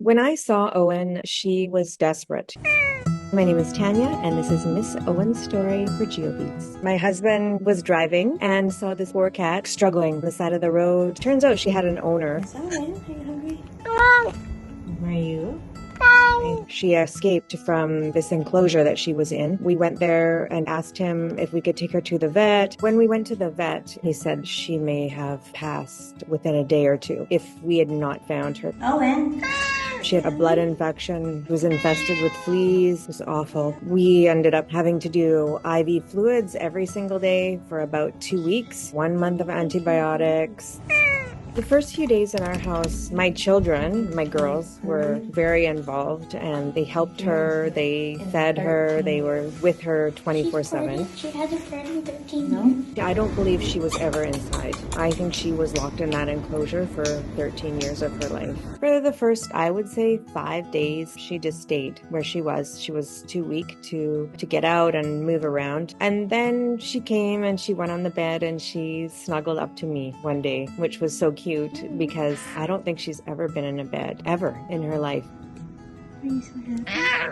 When I saw Owen, she was desperate. My name is Tanya, and this is Miss Owen's story for GeoBeats. My husband was driving and saw this poor cat struggling on the side of the road. Turns out she had an owner. Miss Owen, are you hungry? Are you? She escaped from this enclosure that she was in. We went there and asked him if we could take her to the vet. When we went to the vet, he said she may have passed within a day or two if we had not found her. Owen. She had a blood infection, was infested with fleas. It was awful. We ended up having to do IV fluids every single day for about 2 weeks, 1 month of antibiotics. The first few days in our house, my children, my girls, were very involved and they helped her, they fed her, they were with her 24/7. She hasn't turned 13 years. I don't believe she was ever inside. I think she was locked in that enclosure for 13 years of her life. For the first, I would say 5 days, she just stayed where she was. She was too weak to get out and move around. And then she came and she went on the bed and she snuggled up to me one day, which was so cute because I don't think she's ever been in a bed, ever in her life.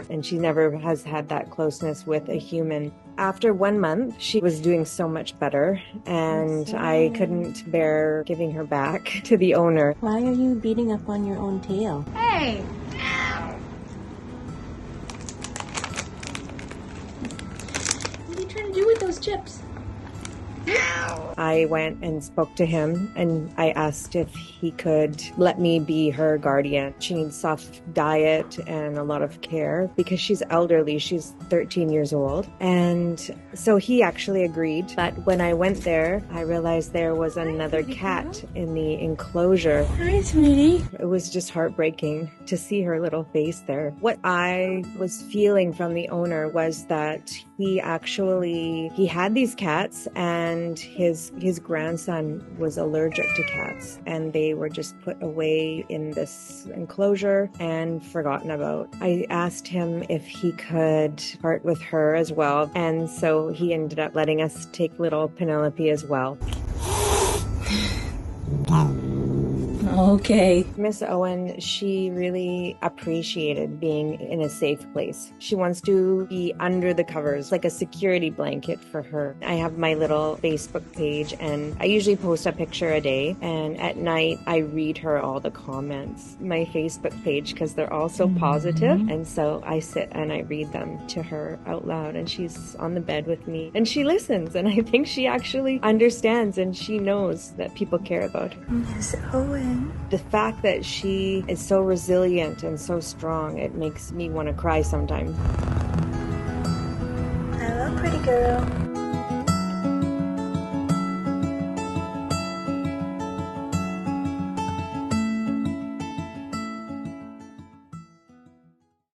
And she never has had that closeness with a human. After 1 month, she was doing so much better, and I couldn't bear giving her back to the owner. Why are you beating up on your own tail? Hey! What are you trying to do with those chips? I went and spoke to him and I asked if he could let me be her guardian. She needs soft diet and a lot of care because she's elderly. She's 13 years old. And so he actually agreed. But when I went there, I realized there was another cat in the enclosure. Hi, sweetie. It was just heartbreaking to see her little face there. What I was feeling from the owner was that he had these cats and his grandson was allergic to cats and they were just put away in this enclosure and forgotten about. I asked him if he could part with her as well, and so he ended up letting us take little Penelope as well. Okay. Miss Owen, she really appreciated being in a safe place. She wants to be under the covers, like a security blanket for her. I have my little Facebook page and I usually post a picture a day, and at night I read her all the comments. My Facebook page, because they're all so positive, and so I sit and I read them to her out loud, and she's on the bed with me and she listens, and I think she actually understands and she knows that people care about her. Miss Owen. The fact that she is so resilient and so strong, it makes me want to cry sometimes. Hello, pretty girl.